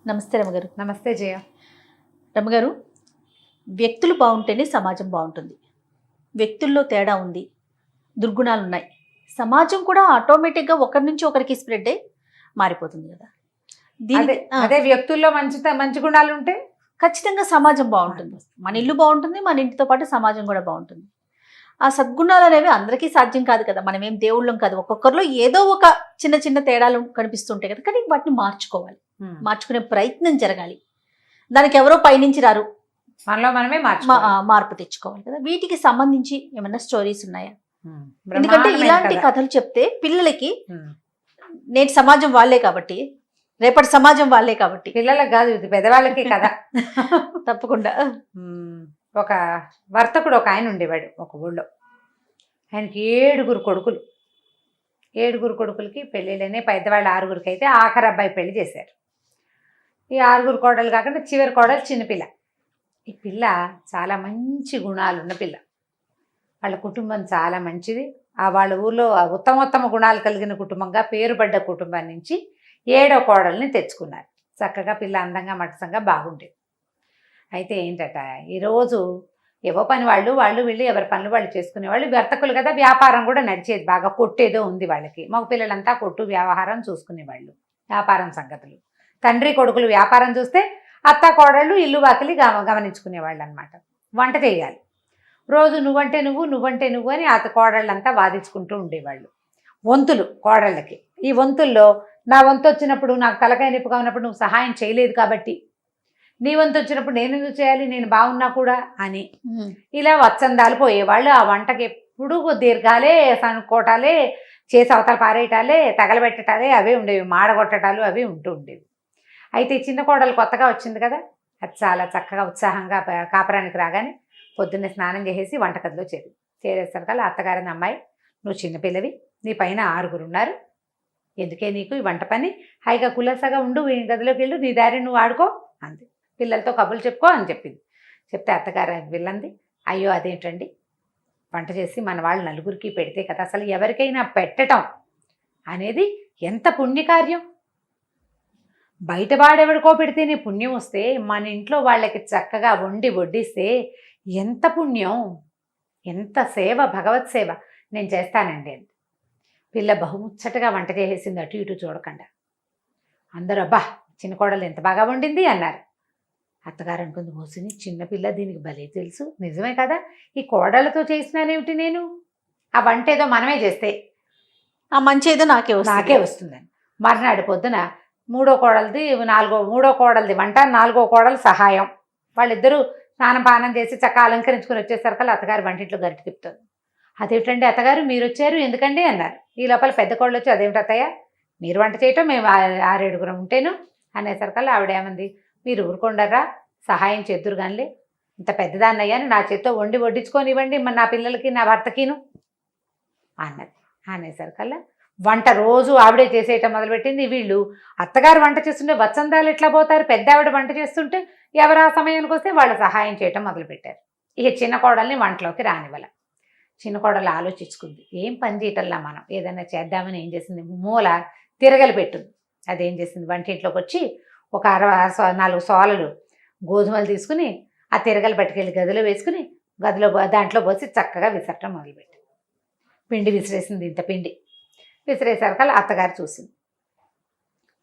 నమస్తే రమగారు. నమస్తే జయ. రమగారు, వ్యక్తులు బాగుంటేనే సమాజం బాగుంటుంది. వ్యక్తుల్లో తేడా ఉంది, దుర్గుణాలు ఉన్నాయి, సమాజం కూడా ఆటోమేటిక్గా ఒకరి నుంచి ఒకరికి స్ప్రెడ్ అయ్యి మారిపోతుంది కదా. అదే వ్యక్తుల్లో మంచి గుణాలు ఉంటే ఖచ్చితంగా సమాజం బాగుంటుంది. మన ఇల్లు బాగుంటుంది, మన ఇంటితో పాటు సమాజం కూడా బాగుంటుంది. ఆ సద్గుణాలు అనేవి అందరికీ సాధ్యం కాదు కదా. మనం ఏం దేవుళ్ళం కాదు. ఒక్కొక్కరిలో ఏదో ఒక చిన్న చిన్న తేడాలు కనిపిస్తుంటాయి కదా. కానీ వాటిని మార్చుకోవాలి, మార్చుకునే ప్రయత్నం జరగాలి. దానికి ఎవరో పైనుంచి రారు, మనలో మనమే మార్పు తెచ్చుకోవాలి కదా. వీటికి సంబంధించి ఏమైనా స్టోరీస్ ఉన్నాయా? ఎందుకంటే ఇలాంటి కథలు చెప్తే పిల్లలకి నేటి సమాజం వాళ్ళే కాబట్టి, రేపటి సమాజం వాళ్ళే కాబట్టి, పిల్లలకు కాదు ఇది పెద్దవాళ్ళకి కదా. తప్పకుండా. ఒక వర్తకుడు ఒక ఆయన ఉండేవాడు ఒక ఊళ్ళో. ఆయనకి 7 కొడుకులు. 7 కొడుకులకి పెళ్ళిళ్ళనే, పెద్దవాళ్ళు 6 అయితే ఆఖరి అబ్బాయి పెళ్లి చేశారు. ఈ 6 కోడలు కాకుండా చివరి కోడలు చిన్నపిల్ల. ఈ పిల్ల చాలా మంచి గుణాలు ఉన్న పిల్ల. వాళ్ళ కుటుంబం చాలా మంచిది. వాళ్ళ ఊర్లో ఉత్తమోత్తమ గుణాలు కలిగిన కుటుంబంగా పేరుపడ్డ కుటుంబం నుంచి 7వ కోడల్ని తెచ్చుకున్నారు. చక్కగా పిల్ల అందంగా మటసంగా బాగుండేది. అయితే ఏంటట, ఈరోజు ఏవో పని వాళ్ళు వీళ్ళు ఎవరి పనులు వాళ్ళు చేసుకునేవాళ్ళు. వర్తకులు కదా, వ్యాపారం కూడా నడిచేది బాగా. కొట్టేదో ఉంది వాళ్ళకి. మగ పిల్లలంతా కొట్టు వ్యవహారం చూసుకునేవాళ్ళు, వ్యాపారం సంగతులు. తండ్రి కొడుకులు వ్యాపారం చూస్తే అత్త కోడళ్ళు ఇల్లు వాకిలి గమనించుకునేవాళ్ళు అనమాట. వంట చేయాలి రోజు. నువ్వంటే నువ్వు అని అత్త కోడళ్ళంతా వాదించుకుంటూ ఉండేవాళ్ళు. వంతులు కోడళ్ళకి. ఈ వంతుల్లో నా వంతు వచ్చినప్పుడు, నాకు తలకాయ నొప్పిగా ఉన్నప్పుడు నువ్వు సహాయం చేయలేదు కాబట్టి, నీ వంతు వచ్చినప్పుడు నేను ఎందుకు చేయాలి, నేను బాగున్నా కూడా అని ఇలా వత్సందాలు పోయేవాళ్ళు. ఆ వంటకి ఎప్పుడు దీర్ఘాలే, సనుకోటాలే, చేసి అవతల పారేయటాలే, తగలబెట్టటాలే అవే ఉండేవి. మాడగొట్టటాలు అవి ఉంటూ ఉండేవి. అయితే చిన్న కోడలు కొత్తగా వచ్చింది కదా, అది చాలా చక్కగా ఉత్సాహంగా కాపురానికి రాగానే పొద్దున్నే స్నానం చేసేసి వంటగదిలో చేరేసరికల్లా అత్తగారిని, అమ్మాయి నువ్వు చిన్నపిల్లవి, నీ పైన 6 ఉన్నారు, ఎందుకే నీకు ఈ వంట పని, హాయిగా కులాసాగా ఉండు, ఈ గదిలోకి వెళ్ళు, నీ దారి నువ్వు ఆడుకో అంది. పిల్లలతో కబుర్లు చెప్పుకో అని చెప్పింది. చెప్తే అత్తగారు వెళ్ళంది, అయ్యో అదేంటండి, వంట చేసి మన వాళ్ళు 4కి పెడితే కదా, అసలు ఎవరికైనా పెట్టడం అనేది ఎంత పుణ్యకార్యం. బయట వాడెవడికో పెడితేనే పుణ్యం వస్తే, మన ఇంట్లో వాళ్ళకి చక్కగా వండి వడ్డిస్తే ఎంత పుణ్యం, ఎంత సేవ, భగవత్ సేవ. నేను చేస్తానండి అంది. పిల్ల బహుముచ్చటగా వంట చేసేసింది, అటు ఇటు చూడకుండా. అందరూ అబ్బా చిన్న కోడలు ఎంత బాగా వండింది అన్నారు. అత్తగారు అనుకుంది, మోసిని చిన్నపిల్ల, దీనికి భలే తెలుసు, నిజమే కదా, ఈ కోడలతో చేసినానేమిటి నేను, ఆ వంట ఏదో మనమే చేస్తే ఆ మంచి ఏదో నాకే వస్తుందని. మర్నాడు పొద్దున మూడో కోడలది వంట, 4వ కోడలు సహాయం. వాళ్ళిద్దరూ స్నానం పానం చేసి చక్కగా అలంకరించుకుని వచ్చేసరికి అత్తగారు వంటింట్లో గరిటె తిప్పుతుంది. అదేమిటండి అత్తగారు మీరు వచ్చారు, ఎందుకండి అన్నారు. ఈ లోపల పెద్ద కోడలు వచ్చి, అదేమిటి అత్తయ్య మీరు వంట చేయటం, మేము 6-7 ఉంటేను అనేసరికల్లా ఆవిడేమంది, మీరు ఊరుకొండరా, సహాయం చేద్దురు గానిలే, ఇంత పెద్దదాన్ని అయ్యాను, నా చేత్తో వండి వడ్డించుకొని ఇవ్వండి నా పిల్లలకి నా భర్తకిను అన్నది. అనేసరికల్లా వంట రోజు ఆవిడే చేసేయటం మొదలుపెట్టింది. వీళ్ళు అత్తగారు వంట చేస్తుంటే వత్సందాలు ఎట్లా పోతారు, పెద్ద ఆవిడ వంట చేస్తుంటే ఎవరు ఆ సమయానికి వస్తే వాళ్ళు సహాయం చేయటం మొదలుపెట్టారు. ఇక చిన్న కోడల్ని వంటలోకి రానివ్వాల. చిన్న కోడలు ఆలోచించుకుంది, ఏం పని చేయటల్లా మనం ఏదైనా చేద్దామని ఏం చేసింది, మూల తిరగలి పెట్టుంది. అదేం చేసింది, వంటింట్లోకి వచ్చి ఒక 4 సోలలు గోధుమలు తీసుకుని ఆ తిరగలు పట్టుకెళ్ళి గదిలో వేసుకుని దాంట్లో పోసి చక్కగా విసరటం మొదలుపెట్టింది. పిండి విసిరేసింది, ఇంత పిండి విసిరేసరికల్లా అత్తగారు చూసింది.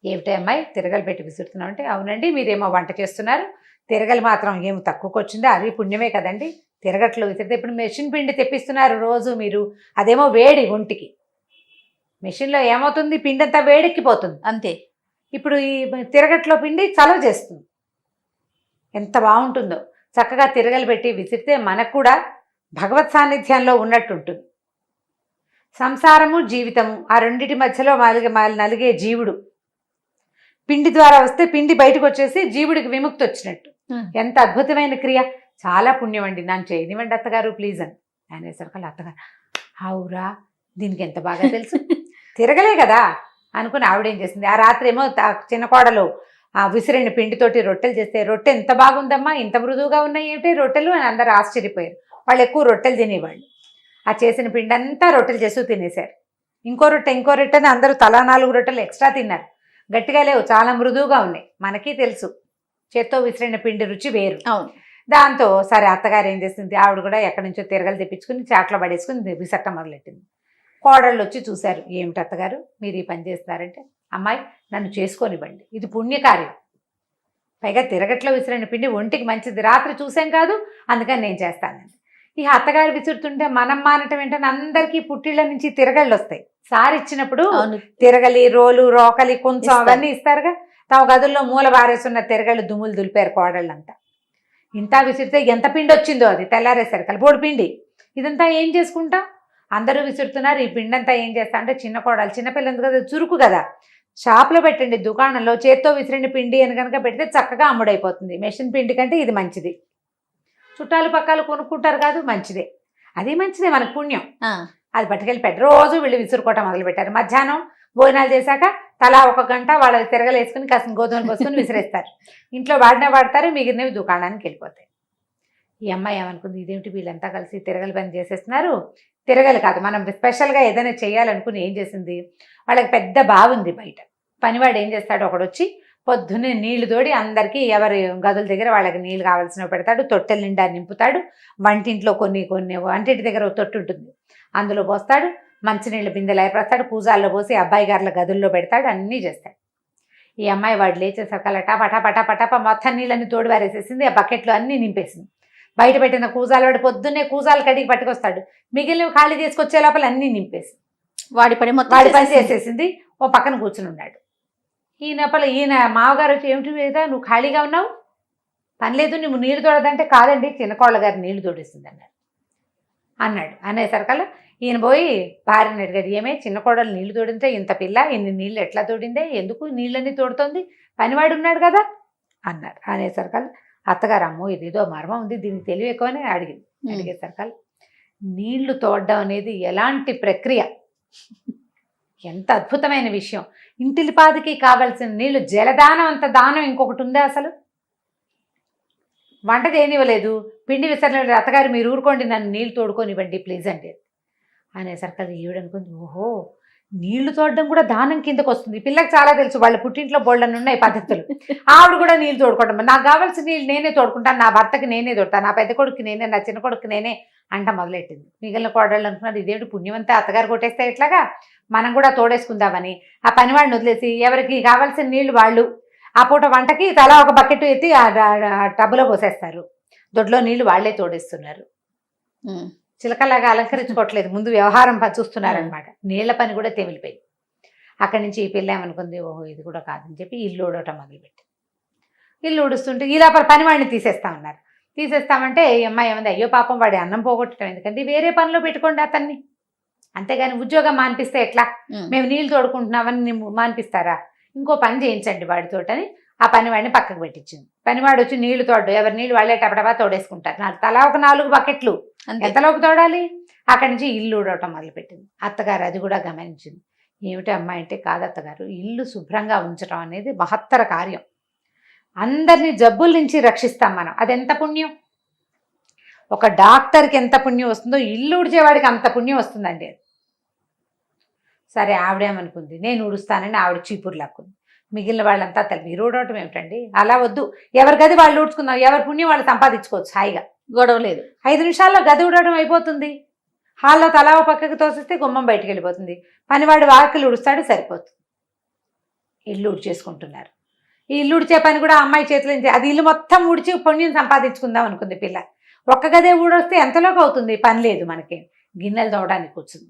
ఏమిటి అమ్మాయి తిరగలు పెట్టి విసురుతున్నావు అంటే, అవునండి మీరేమో వంట చేస్తున్నారు, తిరగలు మాత్రం ఏమి తక్కువకి వచ్చిందో, అది పుణ్యమే కదండి, తిరగట్లు విసిరితే. ఇప్పుడు మెషిన్ పిండి తెప్పిస్తున్నారు రోజు మీరు, అదేమో వేడి ఒంటికి, మెషిన్లో ఏమవుతుంది, పిండి అంతా వేడెక్కిపోతుంది అంతే. ఇప్పుడు ఈ తిరగట్లో పిండి చలవ చేస్తుంది, ఎంత బాగుంటుందో. చక్కగా తిరగలు పెట్టి విసిరితే మనకు కూడా భగవత్ సాన్నిధ్యంలో ఉన్నట్టుంటుంది. సంసారము జీవితము ఆ రెండింటి మధ్యలో నలిగే జీవుడు పిండి ద్వారా వస్తే పిండి బయటకు వచ్చేసి జీవుడికి విముక్తి వచ్చినట్టు. ఎంత అద్భుతమైన క్రియ, చాలా పుణ్యం అండి, నన్ను చేయనివ్వండి అత్తగారు ప్లీజ్ అని అనేసరికి అత్తగారు, అవురా దీనికి ఎంత బాగా తెలుసు, తిరగలే కదా అనుకుని ఆవిడేం చేసింది, ఆ రాత్రి ఏమో చిన్న కోడలు ఆ విసిరిన పిండితోటి రొట్టెలు చేస్తే, రొట్టె ఎంత బాగుందమ్మా, ఇంత మృదువుగా ఉన్నాయి ఏమిటి రొట్టెలు అని అందరూ ఆశ్చర్యపోయారు. వాళ్ళు ఎక్కువ రొట్టెలు తినేవాళ్ళు. ఆ చేసిన పిండి అంతా రొట్టెలు చేస్తూ తినేశారు. ఇంకో రొట్టె అని అందరూ తలా 4 రొట్టెలు ఎక్స్ట్రా తిన్నారు. గట్టిగా లేవు, చాలా మృదువుగా ఉన్నాయి. మనకి తెలుసు చేత్తో విసిరిన పిండి రుచి వేరు. అవును. దాంతో సరే అత్తగారు ఏం చేసింది, ఆవిడ కూడా ఎక్కడి నుంచో తిరగలు తెప్పించుకుని చాట్లో పడేసుకుని విసట్ట మొదలెట్టింది. కోడళ్ళు వచ్చి చూశారు, ఏమిటి అత్తగారు మీరు ఈ పని చేస్తున్నారంటే, అమ్మాయి నన్ను చేసుకోనివ్వండి, ఇది పుణ్యకార్యం, పైగా తిరగట్లో విసిరిన పిండి ఒంటికి మంచిది, రాత్రి చూసాం కాదు అందుకని నేను చేస్తానండి. ఈ అత్తగారు విసురుతుంటే మనం మానటం ఏంటని అందరికీ పుట్టిళ్ళ నుంచి తిరగళ్ళు వస్తాయి. సారి ఇచ్చినప్పుడు తిరగలి, రోలు, రోకలి, కొంచెం అవన్నీ ఇస్తారుగా. తమ గదుల్లో మూల బారేసున్న తిరగళ్ళు దుమ్ములు దులిపారు కోడళ్ళంతా. ఇంత విసిరితే ఎంత పిండి వచ్చిందో అది తెల్లారేసరికి కలిపోడు పిండి. ఇదంతా ఏం చేసుకుంటాం, అందరూ విసురుతున్నారు, ఈ పిండి అంతా ఏం చేస్తా అంటే చిన్న కోడలు, చిన్నపిల్లలు కదా చురుకు కదా, షాప్లో పెట్టండి, దుకాణంలో చేత్తో విసిరిన పిండి అని కనుక పెడితే చక్కగా అమ్ముడైపోతుంది. మెషిన్ పిండి కంటే ఇది మంచిది, చుట్టాలు పక్కాలు కొనుక్కుంటారు కాదు, మంచిదే, అది మంచిదే, మనకు పుణ్యం. అది పట్టుకెళ్ళి పెట్టి రోజు వీళ్ళు విసురుకోవటం మొదలుపెట్టారు. మధ్యాహ్నం భోజనాలు చేశాక తలా 1 గంట వాళ్ళకి తిరగలేసుకుని కాసిన గోధుమలు పోసుకొని విసిరేస్తారు. ఇంట్లో వాడతారు, మిగిలినవి దుకాణానికి వెళ్ళిపోతాయి. ఈ అమ్మాయి ఏమనుకుంది, ఇదేమిటి వీళ్ళంతా కలిసి తిరగలి పని చేసేస్తున్నారు. తిరగలి కాదు, మనం స్పెషల్గా ఏదైనా చేయాలనుకుని ఏం చేసింది, వాళ్ళకి పెద్ద బావుంది బయట. పనివాడు ఏం చేస్తాడు, ఒకడు వచ్చి పొద్దున్నే నీళ్లు తోడి అందరికీ ఎవరి గదుల దగ్గర వాళ్ళకి నీళ్ళు కావాల్సినవి పెడతాడు, తొట్టెల నిండా నింపుతాడు. వంటింట్లో కొన్ని వంటింటి దగ్గర ఒక తొట్టు ఉంటుంది, అందులో పోస్తాడు. మంచినీళ్ళ బిందెలు ఏర్పడతాడు, పూజాల్లో పోసి అబ్బాయి గారుల గదుల్లో పెడతాడు, అన్నీ చేస్తాడు. ఈ అమ్మాయి వాడు లేచేసరికల్లా టపటపటపటప మొత్తం నీళ్ళని తోడు వారేసేసింది, ఆ బకెట్లో అన్నీ నింపేసింది. బయట పెట్టిన కూజాలు వాడు పొద్దున్నే కూజాలు కడిగి పట్టుకొస్తాడు, మిగిలినవి ఖాళీ తీసుకొచ్చే లోపల అన్నీ నింపేసి వాడి పని చేసేసింది. ఓ పక్కన కూర్చుని ఉన్నాడు. ఈయన మామగారు వచ్చి, ఏమిటి మీద నువ్వు ఖాళీగా ఉన్నావు, పని లేదు, నువ్వు నీళ్లు తోడదంటే, కాదండి చిన్నకోళ్ళ గారు నీళ్లు తోడిస్తుంది అన్నాడు. అనేసరికల్లా ఈయన పోయి భార్యని అడిగాడు, ఏమే చిన్న కోడలు నీళ్లు తోడింటే ఇంత పిల్ల ఇన్ని నీళ్ళు ఎట్లా తోడిందే, ఎందుకు నీళ్ళన్నీ తోడుతోంది, పనివాడు ఉన్నాడు కదా అన్నారు. అనేసరికల్లా అత్తగారు, అమ్మో ఇదేదో మర్మం ఉంది, దీనికి తెలివి ఎక్కువనే అడిగేసరికల్లా నీళ్లు తోడడం అనేది ఎలాంటి ప్రక్రియ, ఎంత అద్భుతమైన విషయం. ఇంటిలిపాదికి కావలసిన నీళ్లు, జలదానం అంత దానం ఇంకొకటి ఉందా అసలు? వంట చేయనివ్వలేదు, పిండి విసరలేదు, అత్తగారు మీరు ఊరుకోండి, నన్ను నీళ్ళు తోడుకొనివ్వండి ప్లీజ్ అంటే. అనేసరికి ఈవిడనుకుంది, ఓహో నీళ్లు తోడడం కూడా దానం కిందకు వస్తుంది. పిల్లకి చాలా తెలుసు, వాళ్ళ పుట్టింట్లో బోళ్ళని ఉన్నాయి పద్ధతులు. ఆవిడ కూడా నీళ్ళు తోడుకోవడం, నాకు కావాల్సిన నీళ్ళు నేనే తోడుకుంటాను, నా భర్తకి నేనే తోడతాను, నా పెద్ద కొడుకు నేనే, నా చిన్న కొడుకు నేనే అంట మొదలెట్టింది. మిగిలిన కోడళ్ళు అనుకున్నారు, ఇదేమిటి పుణ్యమంతా అత్తగారు కొట్టేస్తే ఎట్లాగా, మనం కూడా తోడేసుకుందామని ఆ పనివాడిని వదిలేసి ఎవరికి కావాల్సిన నీళ్లు వాళ్ళు ఆ పూట వంటకి తలా ఒక బకెట్ ఎత్తి ఆ టబ్బులో పోసేస్తారు, దొడ్లో నీళ్లు వాళ్లే తోడేస్తున్నారు. చిలకలాగా అలంకరించుకోవట్లేదు, ముందు వ్యవహారం చూస్తున్నారనమాట. నీళ్ల పని కూడా తెమిలిపోయింది. అక్కడి నుంచి ఈ పిల్ల ఏమనుకుంది, ఓహో ఇది కూడా కాదని చెప్పి ఇల్లు ఊడటం మొదలుపెట్టి, ఇల్లు ఊడుస్తుంటే ఈ లోపల పనివాడిని తీసేస్తామన్నారు. తీసేస్తామంటే ఈ అమ్మాయి ఏమంది, అయ్యో పాపం వాడి అన్నం పోగొట్టడం ఎందుకంటే వేరే పనిలో పెట్టుకోండి అతన్ని, అంతేగాని ఉద్యోగం మానిపిస్తే ఎట్లా, మేము నీళ్ళు తోడుకుంటున్నామని మానిపిస్తారా, ఇంకో పని చేయించండి వాడితోటని ఆ పనివాడిని పక్కకు పెట్టించింది. పనివాడు వచ్చి నీళ్లు తోడు, ఎవరి నీళ్ళు వాళ్ళే టపటపా తోడేసుకుంటారు, తలా ఒక 4 బకెట్లు, ఎంతలోకి తోడాలి. అక్కడి నుంచి ఇల్లు ఊడవటం మొదలుపెట్టింది. అత్తగారు అది కూడా గమనించింది. ఏమిటి అమ్మాయి అంటే, కాదు అత్తగారు, ఇల్లు శుభ్రంగా ఉంచడం అనేది మహత్తర కార్యం, అందరినీ జబ్బుల నుంచి రక్షిస్తాం మనం, అదెంత పుణ్యం. ఒక డాక్టర్కి ఎంత పుణ్యం వస్తుందో ఇల్లు ఊడ్చేవాడికి అంత పుణ్యం వస్తుందండి. సరే ఆవిడేమనుకుంది, నేను ఊడుస్తానని ఆవిడ చీపురు లాక్కుంది. మిగిలిన వాళ్ళంతా మీరు ఊడవటం ఏమిటండి, అలా వద్దు, ఎవరి గది వాళ్ళు ఊడ్చుకుందాం, ఎవరి పుణ్యం వాళ్ళు సంపాదించుకోవచ్చు, హాయిగా గొడవ లేదు, 5 నిమిషాల్లో గది ఊడవడం అయిపోతుంది. హాల్లో తలా పక్కకి తోసిస్తే గుమ్మం బయటికి వెళ్ళిపోతుంది, పనివాడు వాకిలు ఊడుస్తాడు, సరిపోతుంది. ఇల్లు ఊడ్చేసుకుంటున్నారు. ఈ ఇల్లు ఊడ్చే పని కూడా అమ్మాయి చేతిలో, అది ఇల్లు మొత్తం ఊడ్చి పుణ్యం సంపాదించుకుందాం అనుకుంది పిల్ల. ఒక్క గదే ఊడొస్తే ఎంతలోకి అవుతుంది, పని లేదు మనకి, గిన్నెలు తోవడానికి కూర్చుంది.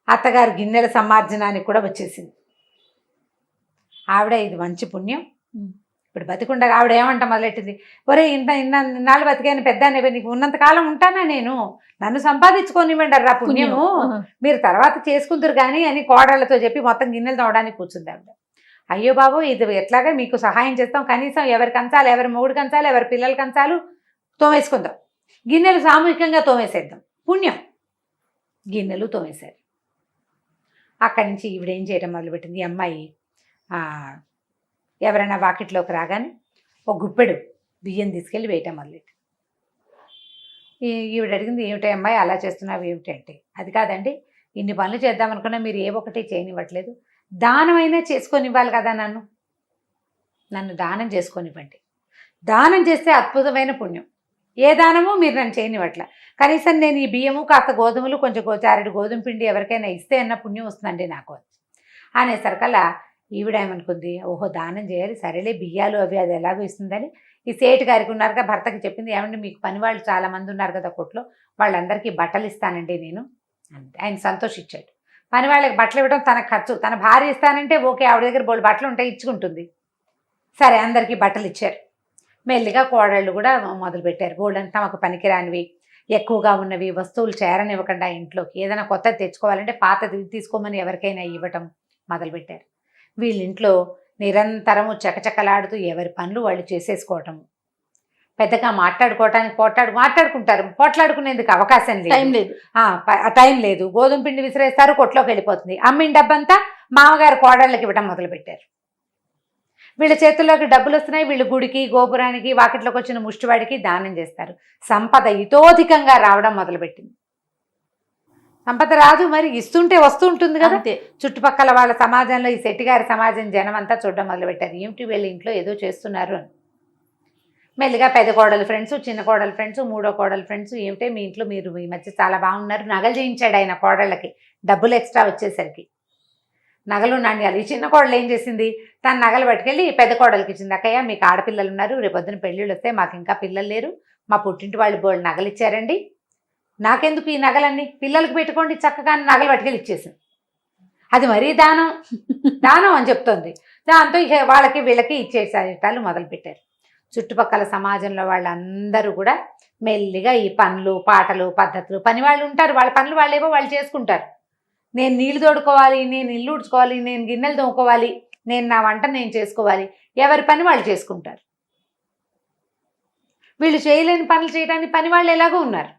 అత్తగారు గిన్నెల సమార్జనానికి కూడా వచ్చేసింది. ఆవిడ ఇది మంచి పుణ్యం, ఇప్పుడు బతికుండగా ఆవిడ ఏమంట మొదలెట్టింది, ఒరే ఇన్నాళ్ళు బతికాను పెద్ద, నీకు ఉన్నంతకాలం ఉంటానా నేను, నన్ను సంపాదించుకోనివ్వండి రా పుణ్యము, మీరు తర్వాత చేసుకుందరు కానీ అని కోడళ్లతో చెప్పి మొత్తం గిన్నెలు తోవడానికి కూర్చుంది ఆవిడ. అయ్యో బాబు ఇది ఎట్లాగా మీకు సహాయం చేస్తాం, కనీసం ఎవరి కంచాలు, ఎవరి మొగుడు కంచాలు, ఎవరి పిల్లల కంచాలు తోమేసుకుందాం, గిన్నెలు సామూహికంగా తోమేసేద్దాం, పుణ్యం. గిన్నెలు తోమేశారు. అక్కడి నుంచి ఈవిడేం చేయడం మొదలుపెట్టింది, ఈ అమ్మాయి ఎవరైనా వాకిట్లోకి రాగానే ఒక గుప్పెడు బియ్యం తీసుకెళ్ళి వేయటం మొదలెట్టి. ఈవిడ అడిగింది, ఏమిటి అమ్మాయి అలా చేస్తున్నావు ఏమిటి అంటే, అది కాదండి ఇన్ని పనులు చేద్దామనుకున్నా మీరు ఏ ఒకటి చేయనివ్వట్లేదు, దానమైనా చేసుకొనివ్వాలి కదా, నన్ను దానం చేసుకొనివ్వండి. దానం చేస్తే అద్భుతమైన పుణ్యం. ఏ దానమో మీరు నన్ను చేయనివ్వట్ల, కనీసం నేను ఈ బియ్యము కాస్త గోధుమలు కొంచెం చారెడు గోధుమ పిండి ఎవరికైనా ఇస్తే అన్న పుణ్యం వస్తుందండి నాకు అనేసరికల్లా ఈవిడ ఏమనుకుంది, ఓహో దానం చేయాలి, సరేలే బియ్యాలు అవి అది ఎలాగో ఇస్తుందని ఈ సేటు గారికి ఉన్నారుగా భర్తకి చెప్పింది, ఏమంటే మీకు పని వాళ్ళు చాలా మంది ఉన్నారు కదా కొట్లో, వాళ్ళందరికీ బట్టలు ఇస్తానండి నేను అంటే. ఆయన సంతోషించాడు. పని వాళ్ళకి బట్టలు ఇవ్వడం తన ఖర్చు, తన భార్య ఇస్తానంటే ఓకే, ఆవిడ దగ్గర బోళ్ళు బట్టలు ఉంటాయి ఇచ్చుకుంటుంది. సరే అందరికీ బట్టలు ఇచ్చారు. మెల్లిగా కోడళ్ళు కూడా మొదలుపెట్టారు. బోళ్ళంతా తమకు పనికిరానివి ఎక్కువగా ఉన్నవి వస్తువులు చేరనివ్వకుండా ఇంట్లోకి ఏదైనా కొత్తది తెచ్చుకోవాలంటే పాతది తీసుకోమని ఎవరికైనా ఇవ్వటం మొదలుపెట్టారు. వీళ్ళింట్లో నిరంతరము చకచకలాడుతూ ఎవరి పనులు వాళ్ళు చేసేసుకోవటం, పెద్దగా మాట్లాడుకోవటానికి మాట్లాడుకుంటారు, పోట్లాడుకునేందుకు అవకాశం లేదు, టైం లేదు. గోధుమ పిండి విసిరేస్తారు, కొట్లోకి వెళ్ళిపోతుంది. అమ్మిన డబ్బంతా మామగారు కోడళ్ళకి ఇవ్వటం మొదలుపెట్టారు. వీళ్ళ చేతుల్లోకి డబ్బులు వస్తున్నాయి, వీళ్ళు గుడికి గోపురానికి వాకిట్లోకి వచ్చిన ముష్టివాడికి దానం చేస్తారు. సంపద ఇతోధికంగా రావడం మొదలుపెట్టింది. సంపద రాదు మరి, ఇస్తుంటే వస్తూ ఉంటుంది కదా. చుట్టుపక్కల వాళ్ళ సమాజంలో ఈ శెట్టిగారి సమాజం జనం అంతా చూడడం మొదలుపెట్టారు, ఏమిటి వీళ్ళ ఇంట్లో ఏదో చేస్తున్నారు అని. మెల్లిగా పెద్ద కోడలు ఫ్రెండ్స్, చిన్న కోడలు ఫ్రెండ్స్, మూడో కోడలు ఫ్రెండ్స్, ఏమిటే మీ ఇంట్లో మీరు ఈ మధ్య చాలా బాగున్నారు, నగలు చేయించాడు ఆయన కోడళ్ళకి, డబ్బులు ఎక్స్ట్రా వచ్చేసరికి నగలు నాణ్యాలు. ఈ చిన్న కోడలు ఏం చేసింది, తన నగలు పట్టుకెళ్ళి పెద్ద కోడలికి ఇచ్చింది. అక్కయ్య మీకు ఆడపిల్లలు ఉన్నారు, రేపొద్దున పెళ్ళిళ్ళు వస్తే మాకు ఇంకా పిల్లలు లేరు, మా పుట్టింటి వాళ్ళు బోళ్ళు నగలు ఇచ్చారండి, నాకెందుకు ఈ నగలన్నీ, పిల్లలకి పెట్టుకోండి చక్కగా నగలు పట్టుకెళ్ళి ఇచ్చేసింది. అది మరీ దానం అని చెప్తోంది. దాంతో ఇక వాళ్ళకి వీళ్ళకి ఇచ్చేసేటాలు మొదలుపెట్టారు. చుట్టుపక్కల సమాజంలో వాళ్ళందరూ కూడా మెల్లిగా ఈ పనులు పాటలు పద్ధతులు, పని వాళ్ళు ఉంటారు, వాళ్ళ పనులు వాళ్ళేవో వాళ్ళు చేసుకుంటారు. నేను నీళ్లు తోడుకోవాలి, నేను ఇల్లు ఉడుచుకోవాలి, నేను గిన్నెలు తోముకోవాలి, నేను నా వంట నేను చేసుకోవాలి, ఎవరి పని వాళ్ళు చేసుకుంటారు. వీళ్ళు చేయలేని పనులు చేయడానికి పని వాళ్ళు ఎలాగో ఉన్నారు.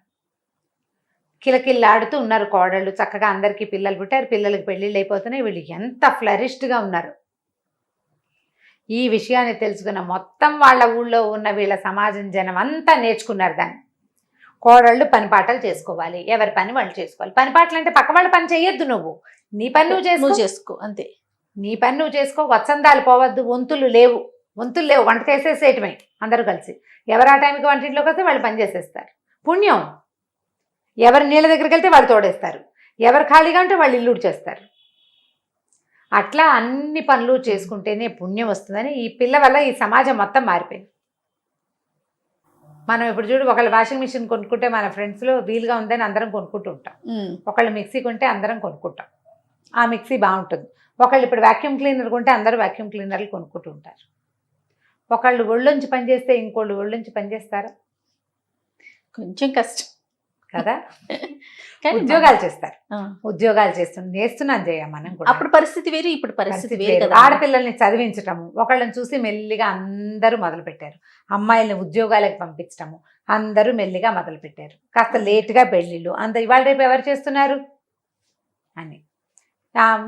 కిలకిల్లాడుతూ ఉన్నారు కోడళ్ళు, చక్కగా అందరికీ పిల్లలు పుట్టారు, పిల్లలకి పెళ్ళిళ్ళు అయిపోతున్నాయి, వీళ్ళు ఎంత ఫ్లరిష్డ్గా ఉన్నారు. ఈ విషయాన్ని తెలుసుకున్న మొత్తం వాళ్ళ ఊళ్ళో ఉన్న వీళ్ళ సమాజం జనం అంతా నేర్చుకున్నారు దాన్ని. కోడళ్ళు పని పాటలు చేసుకోవాలి, ఎవరి పని వాళ్ళు చేసుకోవాలి. పని పాటలు అంటే పక్క వాళ్ళ పని చేయొద్దు, నువ్వు నీ పని నువ్వు చేసుకో అంతే. నీ పని నువ్వు చేసుకో, వత్సందాలు పోవద్దు, వంతులు లేవు, వంట చేసేసేయటమే అందరూ కలిసి. ఎవరు ఆ టైంకి వంటింట్లోకి వస్తే వాళ్ళు పని చేసేస్తారు, పుణ్యం. ఎవరు నీళ్ళ దగ్గరికి వెళ్తే వాళ్ళు తోడేస్తారు, ఎవరు ఖాళీగా ఉంటే వాళ్ళు ఇల్లు చేస్తారు. అట్లా అన్ని పనులు చేసుకుంటేనే పుణ్యం వస్తుందని ఈ పిల్ల వల్ల ఈ సమాజం మొత్తం మారిపోయింది. మనం ఇప్పుడు చూడు, ఒకళ్ళు వాషింగ్ మిషన్ కొనుక్కుంటే మన ఫ్రెండ్స్లో వీలుగా ఉందని అందరం కొనుక్కుంటూ ఉంటాం, ఒకళ్ళు మిక్సీ కొంటే అందరం కొనుక్కుంటాం, ఆ మిక్సీ బాగుంటుంది. ఒకళ్ళు ఇప్పుడు వాక్యూమ్ క్లీనర్ కొంటే అందరూ వాక్యూమ్ క్లీనర్లు కొనుక్కుంటూ ఉంటారు. ఒకళ్ళు ఒళ్ళొంచి పనిచేస్తే ఇంకోళ్ళు ఒళ్ళొంచి పనిచేస్తారా? కొంచెం కష్టం కదా. ఉద్యోగాలు చేస్తారు, ఉద్యోగాలు చేస్తున్నాను జయ మనం కూడా. అప్పుడు పరిస్థితి వేరు, ఇప్పుడు పరిస్థితి వేరు. ఆడపిల్లల్ని చదివించటము, ఒకళ్ళని చూసి మెల్లిగా అందరూ మొదలుపెట్టారు. అమ్మాయిల్ని ఉద్యోగాలకు పంపించటము అందరూ మెల్లిగా మొదలుపెట్టారు. కాస్త లేటుగా పెళ్ళిళ్ళు, ఇవాళ రేపు ఎవరు చేస్తున్నారు అని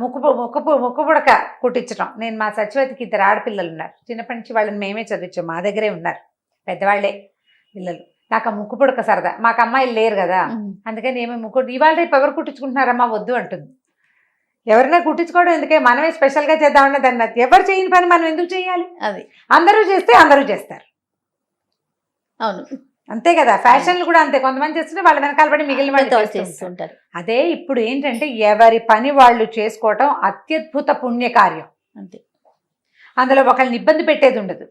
ముక్కు పుడక కుట్టించడం. నేను మా సచివతికి 2 ఆడపిల్లలు ఉన్నారు, చిన్నప్పటి నుంచి వాళ్ళని మేమే చదివించాం, మా దగ్గరే ఉన్నారు, పెద్దవాళ్లే పిల్లలు. నాకు ఆ ముక్కు పుడక సరదా, మాకు అమ్మాయిలు లేరు కదా, అందుకని ఏమో ఇవాళ రేపు ఎవరు కుట్టించుకుంటున్నారమ్మా వద్దు అంటుంది. ఎవరైనా కుట్టించుకోవడం ఎందుకే, మనమే స్పెషల్గా చేద్దామన్నా దాన్ని, ఎవరు చేయని పని మనం ఎందుకు చేయాలి? అది అందరూ చేస్తే అందరూ చేస్తారు. అవును, అంతే కదా. ఫ్యాషన్లు కూడా అంతే, కొంతమంది చేస్తుంటే వాళ్ళ వెనకాల పడి మిగిలిన వాళ్ళు చేస్తుంటారు. అదే ఇప్పుడు ఏంటంటే ఎవరి పని వాళ్ళు చేసుకోవటం అత్యద్భుత పుణ్యకార్యం అంతే. అందులో ఒకళ్ళని ఇబ్బంది పెట్టేది ఉండదు,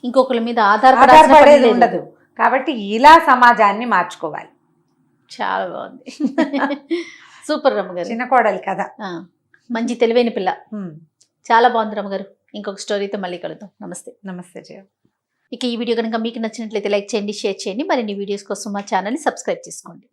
ఇంకొకరి మీద ఆధారపడేది ఉండదు. కాబట్టి ఇలా సమాజాన్ని మార్చుకోవాలి. చాలా బాగుంది, సూపర్ రమ్మగారు. చిన్న కోడలి కదా, మంచి తెలివైన పిల్ల, చాలా బాగుంది రమ్మగారు. ఇంకొక స్టోరీతో మళ్ళీ కలుద్దాం. నమస్తే. నమస్తే జయ. ఇక ఈ వీడియో కనుక మీకు నచ్చినట్లయితే లైక్ చేయండి, షేర్ చేయండి. మరిన్ని వీడియోస్ కోసం మా ఛానల్ని సబ్స్క్రైబ్ చేసుకోండి.